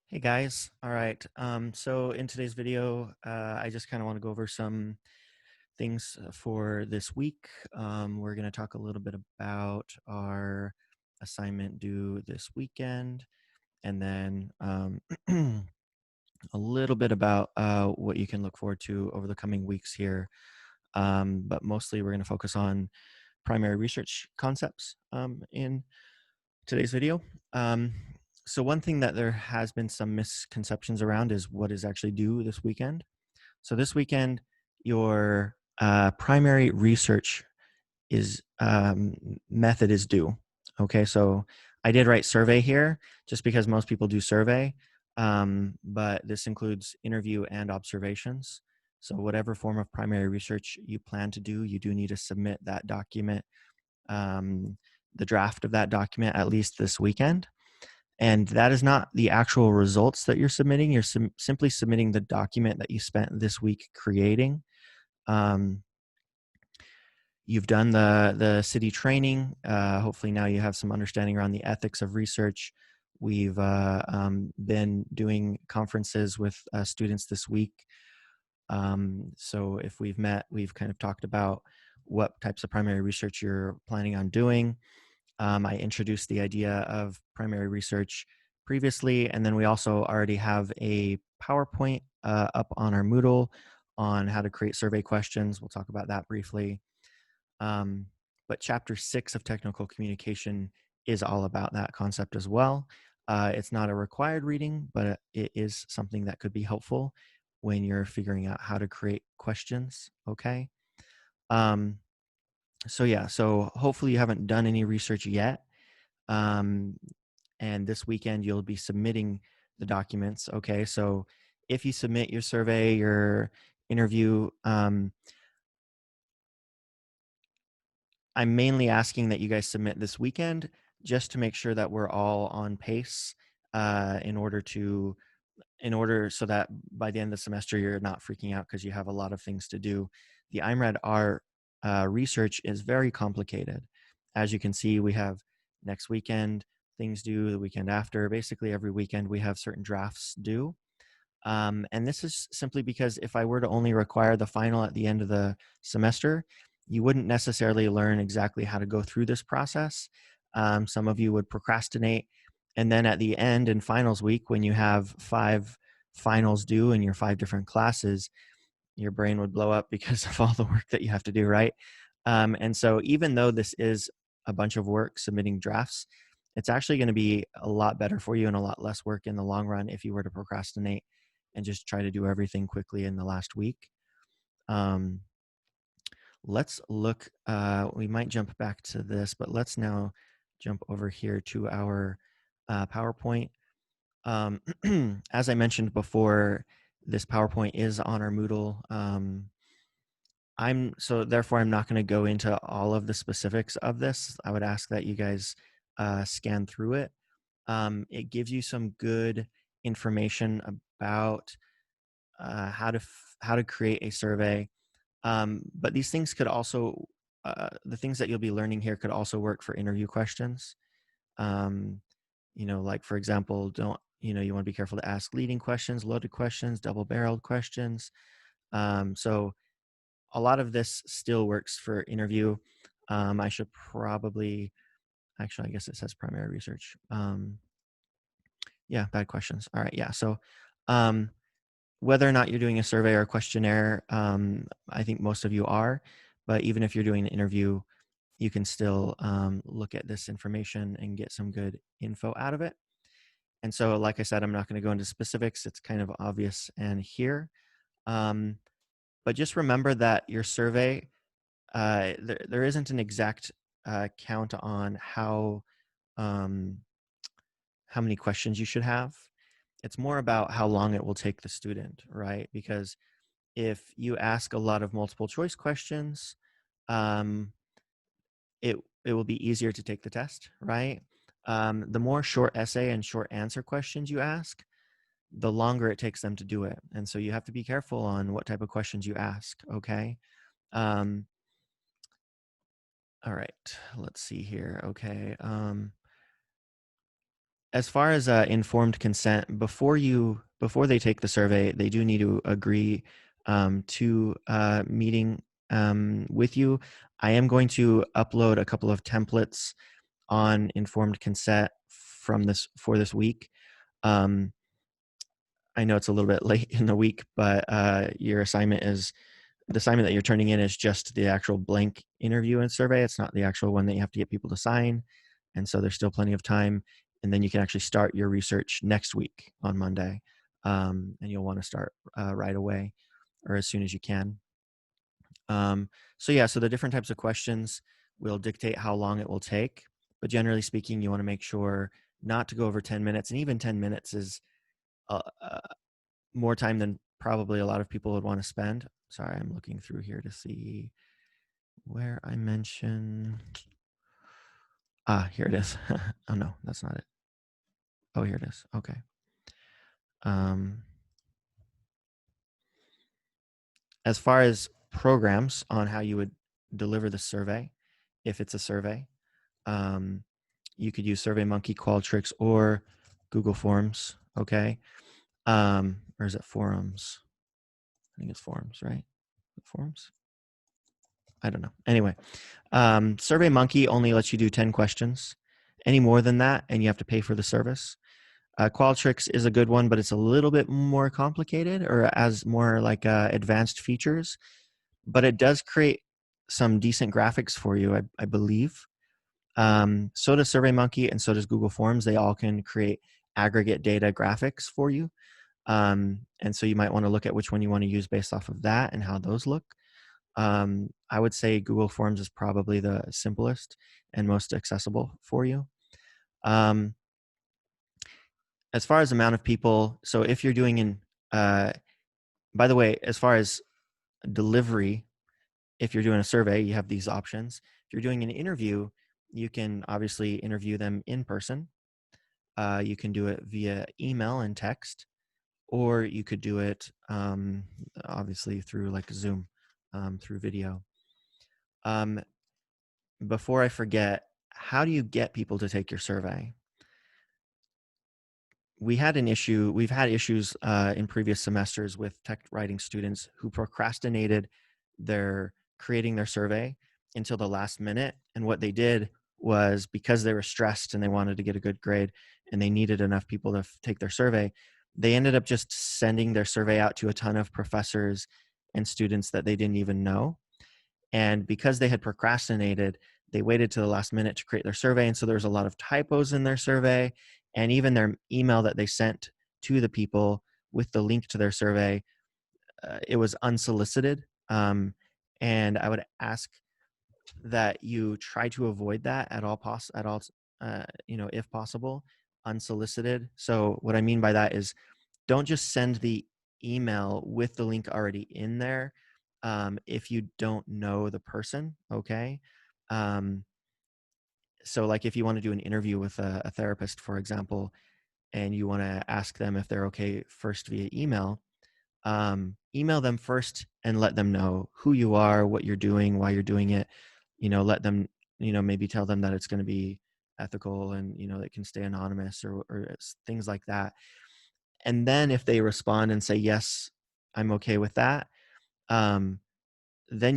Hey guys. All right. So in today's video, I just kind of want to go over some things for this week. We're going to talk a little bit about our assignment due this weekend, and then a little bit about what you can look forward to over the coming weeks here. But mostly, we're going to focus on primary research concepts in today's video. Um, so one thing that there has been some misconceptions around is what is actually due this weekend. So this weekend, your primary research is method is due. Okay, so I did write survey here just because most people do survey, but this includes interview and observations. So whatever form of primary research you plan to do, you do need to submit that document, um, the draft of that document at least this weekend. And that is not the actual results that you're submitting. You're simply submitting the document that you spent this week creating. Um, you've done the city training. Hopefully now you have some understanding around the ethics of research. We've been doing conferences with students this week. So if we've met, we've kind of talked about what types of primary research you're planning on doing. I introduced the idea of primary research previously, and then we also already have a PowerPoint up on our Moodle on how to create survey questions. We'll talk about that briefly. Um, but chapter 6 of technical communication is all about that concept as well. It's not a required reading, but it is something that could be helpful when you're figuring out how to create questions. Okay. Um, so hopefully you haven't done any research yet. Um, and this weekend you'll be submitting the documents. Okay, so if you submit your survey, your interview, I'm mainly asking that you guys submit this weekend just to make sure that we're all on pace, in order so that by the end of the semester you're not freaking out because you have a lot of things to do. The IMRAD R research is very complicated. As you can see, we have next weekend things due, the weekend after. Basically, every weekend we have certain drafts due. And this is simply because if I were to only require the final at the end of the semester, you wouldn't necessarily learn exactly how to go through this process. Some of you would procrastinate. And then at the end in finals week, when you have 5 finals due in your 5 different classes, your brain would blow up because of all the work that you have to do, right? And so even though this is a bunch of work submitting drafts, it's actually going to be a lot better for you and a lot less work in the long run if you were to procrastinate and just try to do everything quickly in the last week. Um, let's look, we might jump back to this, but let's now jump over here to our PowerPoint. Um, as I mentioned before, this PowerPoint is on our Moodle. Therefore I'm not going to go into all of the specifics of this. I would ask that you guys scan through it. It gives you some good information about how to create a survey. But these things could also, the things that you'll be learning here could also work for interview questions. Um, like for example, you want to be careful to ask leading questions, loaded questions, double-barreled questions. So a lot of this still works for interview. I should probably, actually, I guess it says primary research. Yeah, bad questions. All right, yeah. So um, whether or not you're doing a survey or a questionnaire, I think most of you are, but even if you're doing an interview, you can still look at this information and get some good info out of it. And so, like I said, I'm not going to go into specifics. It's kind of obvious and here. Um, but just remember that your survey, there isn't an exact count on um, how many questions you should have. It's more about how long it will take the student, right? Because if you ask a lot of multiple choice questions, um, it will be easier to take the test, right? The more short essay and short answer questions you ask, the longer it takes them to do it. And so you have to be careful on what type of questions you ask, okay? Um, all right, let's see here. Okay. As far as informed consent, before they take the survey, they do need to agree to meeting with you. I am going to upload a couple of templates on informed consent for this week. I know it's a little bit late in the week, but your assignment is the assignment that you're turning in is just the actual blank interview and survey. It's not the actual one that you have to get people to sign. And so there's still plenty of time. And then you can actually start your research next week on Monday. And you'll want to start right away or as soon as you can. So the different types of questions will dictate how long it will take. But generally speaking, you want to make sure not to go over 10 minutes. And even 10 minutes is uh, uh, more time than probably a lot of people would want to spend. Sorry, I'm looking through here to see where I mention. Here it is. Oh no, that's not it. Oh, here it is. Okay. As far as programs on how you would deliver the survey, if it's a survey, you could use SurveyMonkey, Qualtrics, or Google Forms. Okay. Or is it Forums? I think it's Forums, right? Forums? I don't know. Anyway, SurveyMonkey only lets you do 10 questions. Any more than that, and you have to pay for the service. Qualtrics is a good one, but it's a little bit more complicated or has more like advanced features. But it does create some decent graphics for you, I believe. So does SurveyMonkey and so does Google Forms. They all can create aggregate data graphics for you. And so you might want to look at which one you want to use based off of that and how those look. I would say Google Forms is probably the simplest and most accessible for you. As far as amount of people, so if you're doing by the way, as far as delivery, if you're doing a survey, you have these options. If you're doing an interview, you can obviously interview them in person. You can do it via email and text, or you could do it obviously through like Zoom, through video. Before I forget, how do you get people to take your survey? We've had issues in previous semesters with tech writing students who procrastinated their creating their survey until the last minute. And what they did was, because they were stressed and they wanted to get a good grade and they needed enough people to take their survey, they ended up just sending their survey out to a ton of professors and students that they didn't even know. And because they had procrastinated, they waited to the last minute to create their survey. And so there's a lot of typos in their survey, and even their email that they sent to the people with the link to their survey, it was unsolicited. And I would ask that you try to avoid that at all if possible, unsolicited. So what I mean by that is, don't just send the email with the link already in there if you don't know the person. Okay. Um, so like if you want to do an interview with a therapist, for example, and you want to ask them if they're okay first via email, email them first and let them know who you are, what you're doing, why you're doing it. Let them, maybe tell them that it's going to be ethical and, it can stay anonymous or things like that. And then if they respond and say, yes, I'm okay with that, then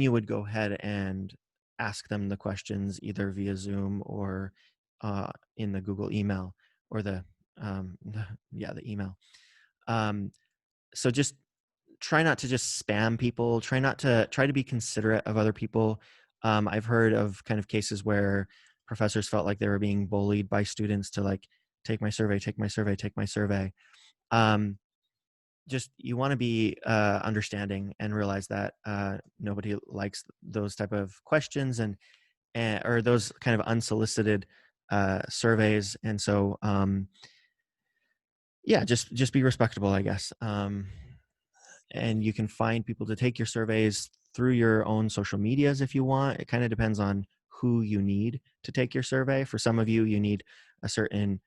you would go ahead and ask them the questions either via Zoom or in the Google email or the email. So just try not to just spam people. Try to be considerate of other people. I've heard of kind of cases where professors felt like they were being bullied by students to like, take my survey, take my survey, take my survey. Just, you want to be understanding and realize that nobody likes those type of questions and or those kind of unsolicited surveys. And so just be respectable, I guess. And you can find people to take your surveys through your own social medias if you want. It kind of depends on who you need to take your survey. For some of you, you need a certain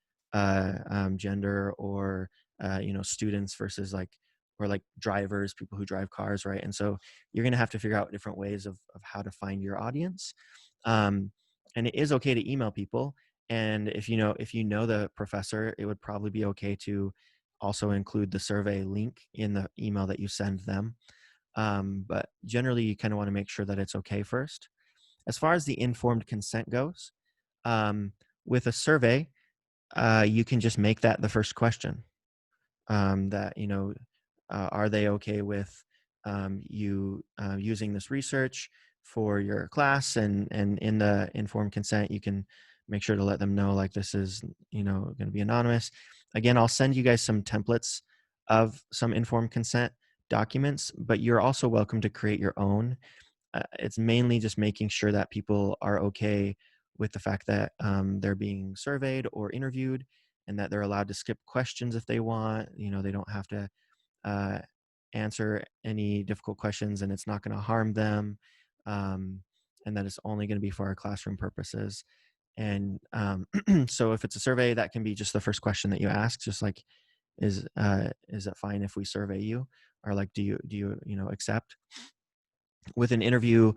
gender or students versus like drivers, people who drive cars, right? And so you're going to have to figure out different ways of how to find your audience. And it is okay to email people. And if you know the professor, it would probably be okay to also include the survey link in the email that you send them. But generally, you kind of want to make sure that it's okay first. As far as the informed consent goes, um, with a survey, you can just make that the first question. That are they okay with you using this research for your class? And in the informed consent, you can make sure to let them know, like, this is going to be anonymous. Again, I'll send you guys some templates of some informed consent documents, but you're also welcome to create your own. It's mainly just making sure that people are okay with the fact that they're being surveyed or interviewed, and that they're allowed to skip questions if they want. They don't have to uh, answer any difficult questions, and it's not going to harm them, um, and that it's only going to be for our classroom purposes. And so if it's a survey, that can be just the first question that you ask, just like, is it fine if we survey you? Or like, do you accept? With an interview,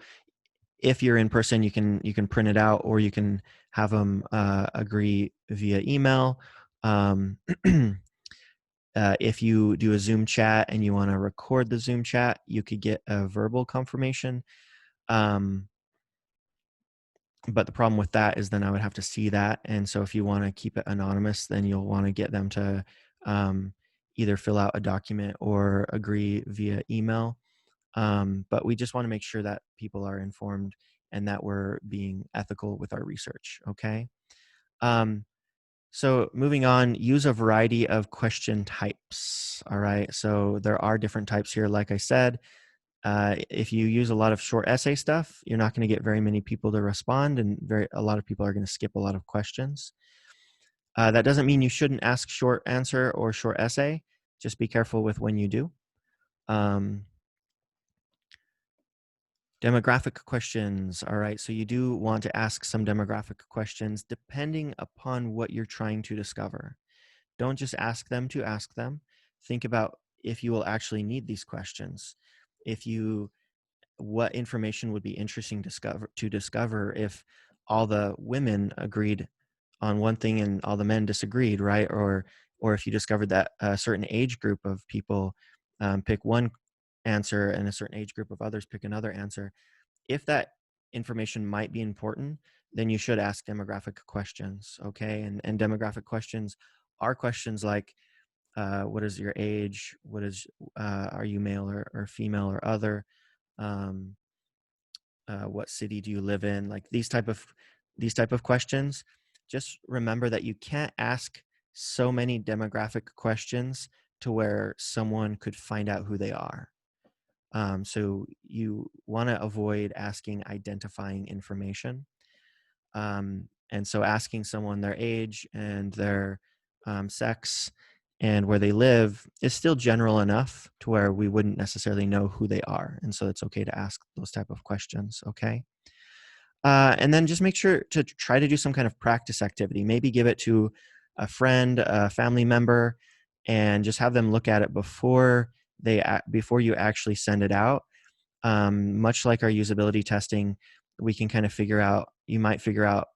if you're in person, you can print it out, or you can have them agree via email. Um, if you do a Zoom chat and you want to record the Zoom chat, you could get a verbal confirmation. Um, but the problem with that is then I would have to see that. And so if you want to keep it anonymous, then you'll want to get them to um, either fill out a document or agree via email. But we just want to make sure that people are informed and that we're being ethical with our research. Okay. Um, so moving on, use a variety of question types. All right. So there are different types here. Like I said, if you use a lot of short essay stuff, you're not going to get very many people to respond, and a lot of people are going to skip a lot of questions. That doesn't mean you shouldn't ask short answer or short essay. Just be careful with when you do. Um, Demographic questions. All right. So you do want to ask some demographic questions depending upon what you're trying to discover. Don't just ask them to ask them. Think about if you will actually need these questions. If you What information would be interesting to discover if all the women agreed on one thing and all the men disagreed, right? Or if you discovered that a certain age group of people pick one answer and a certain age group of others pick another answer. If that information might be important, then you should ask demographic questions. Okay. And demographic questions are questions like, what is your age? Are you male or female or other? Um, what city do you live in? Like these type of questions. Just remember that you can't ask so many demographic questions to where someone could find out who they are. So you want to avoid asking identifying information. And so asking someone their age and their sex and where they live is still general enough to where we wouldn't necessarily know who they are. And so it's okay to ask those type of questions. Okay. And then just make sure to try to do some kind of practice activity. Maybe give it to a friend, a family member, and just have them look at it before you actually send it out. Much like our usability testing, we can kind of you might figure out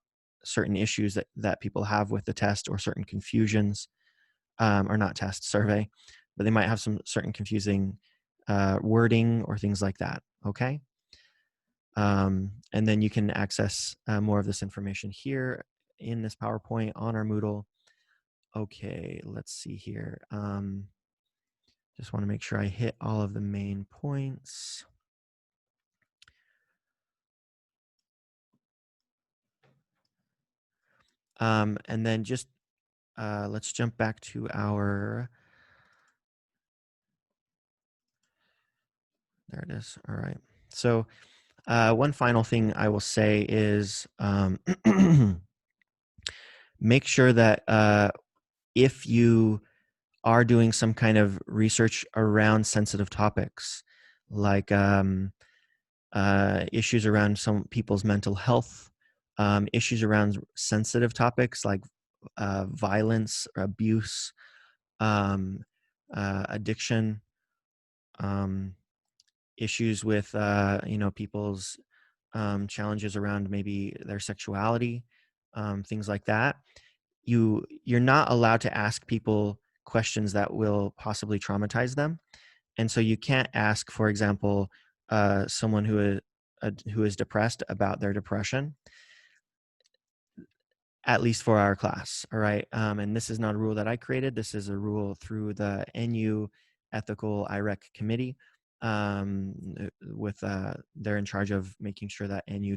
certain issues that people have with the test, or certain confusions, or not test, survey, but they might have some certain confusing wording or things like that. Okay. And then you can access more of this information here in this PowerPoint on our Moodle. Okay, let's see here. Just want to make sure I hit all of the main points. And then just let's jump back to our, there it is. All right. So one final thing I will say is make sure that if you are doing some kind of research around sensitive topics, like issues around some people's mental health, issues around sensitive topics like violence or abuse, um, addiction, um, issues with people's challenges around maybe their sexuality. things like that. You're not allowed to ask people questions that will possibly traumatize them, and so you can't ask, for example, someone who is depressed about their depression, at least for our class. All right. And this is not a rule that I created. This is a rule through the NU Ethical IREC committee. They're in charge of making sure that NU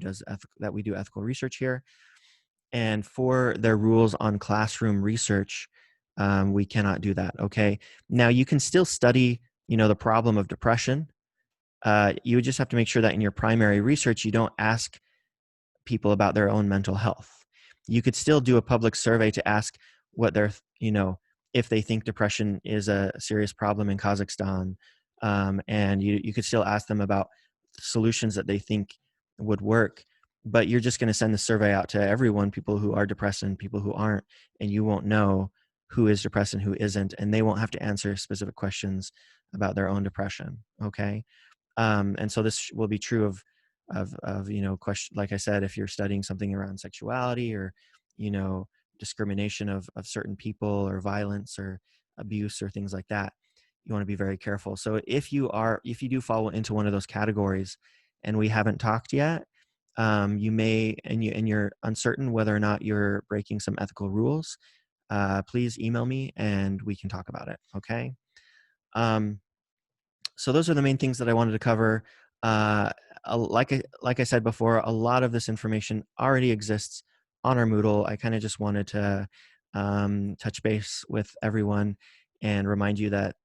that we do ethical research here. And for their rules on classroom research, we cannot do that. Okay. Now you can still study, the problem of depression. You would just have to make sure that in your primary research, you don't ask people about their own mental health. You could still do a public survey to ask what their, if they think depression is a serious problem in Kazakhstan. And you could still ask them about solutions that they think would work. But you're just going to send the survey out to everyone, people who are depressed and people who aren't, and you won't know who is depressed and who isn't. And they won't have to answer specific questions about their own depression. Okay. And so this will be true of question, like I said, if you're studying something around sexuality or discrimination of certain people or violence or abuse or things like that, you want to be very careful. So if you do fall into one of those categories and we haven't talked yet, you may, and you're uncertain whether or not you're breaking some ethical rules, please email me and we can talk about it. Okay. So those are the main things that I wanted to cover. Uh, like I said before, a lot of this information already exists on our Moodle. I kind of just wanted to touch base with everyone and remind you that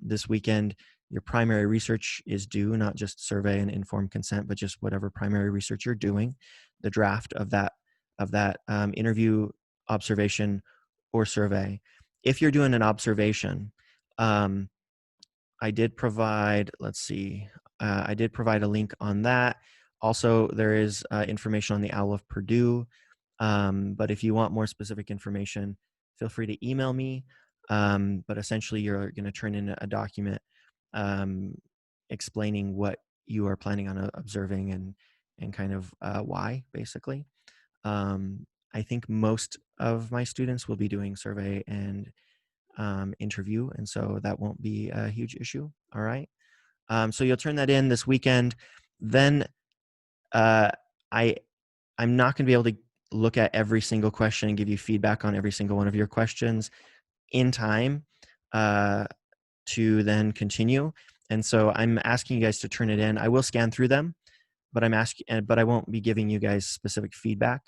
this weekend your primary research is due, not just survey and informed consent, but just whatever primary research you're doing, the draft of that interview, observation, or survey. If you're doing an observation, I did provide, let's see, I did provide a link on that. Also, there is information on the Owl of Purdue. But if you want more specific information, feel free to email me. But essentially, you're going to turn in a document explaining what you are planning on observing and kind of why, basically. I think most of my students will be doing survey and interview, and so that won't be a huge issue. All right. So you'll turn that in this weekend. Then uh, I I'm not going to be able to look at every single question and give you feedback on every single one of your questions in time uh, to then continue. And so I'm asking you guys to turn it in. I will scan through them, but I won't be giving you guys specific feedback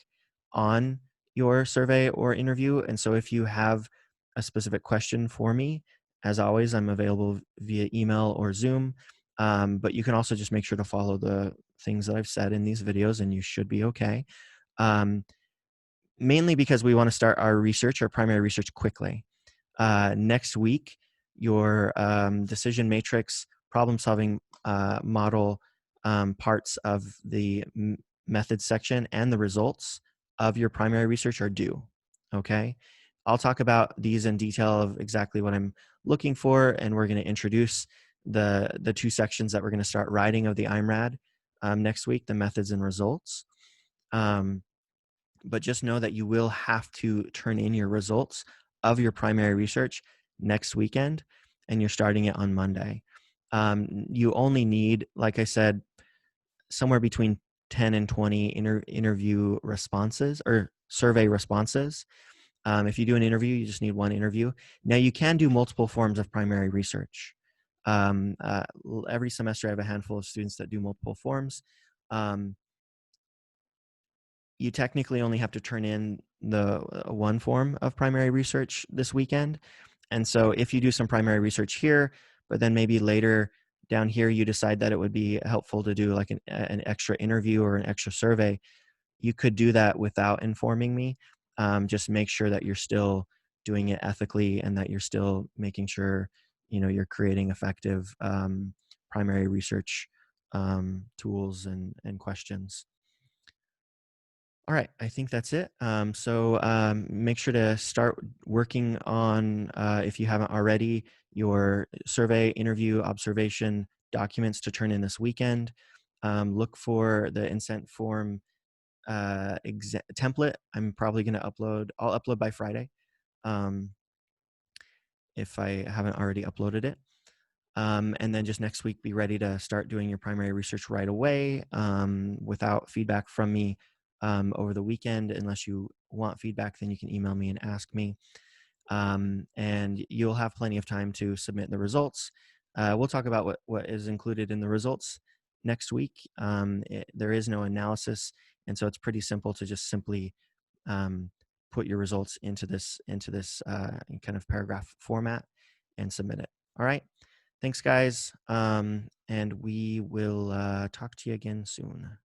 on your survey or interview. And so if you have a specific question for me, as always, I'm available via email or Zoom. But you can also just make sure to follow the things that I've said in these videos and you should be okay. Mainly because we want to start our primary research quickly. Next week, your decision matrix problem solving model parts of the methods section and the results of your primary research are due. Okay. I'll talk about these in detail of exactly what I'm looking for, and we're going to introduce the two sections that we're going to start writing of the IMRAD next week, the methods and results. But just know that you will have to turn in your results of your primary research next weekend, and you're starting it on Monday. You only need, like I said, somewhere between 10 and 20 interview responses or survey responses. If you do an interview, you just need one interview. Now, you can do multiple forms of primary research. Every semester, I have a handful of students that do multiple forms. You technically only have to turn in the one form of primary research this weekend. And so if you do some primary research here, but then maybe later down here, you decide that it would be helpful to do like an extra interview or an extra survey, you could do that without informing me. Just make sure that you're still doing it ethically and that you're still making sure, you're creating effective primary research tools and questions. All right, I think that's it. So make sure to start working on, if you haven't already, your survey, interview, observation documents to turn in this weekend. Look for the consent form template. I'm probably going to upload. I'll upload by Friday, um, if I haven't already uploaded it. And then just next week, be ready to start doing your primary research right away, without feedback from me over the weekend. Unless you want feedback, then you can email me and ask me. And you'll have plenty of time to submit the results. We'll talk about what is included in the results next week. There is no analysis, and so it's pretty simple to just simply put your results into this kind of paragraph format and submit it. All right. Thanks, guys. And we will talk to you again soon.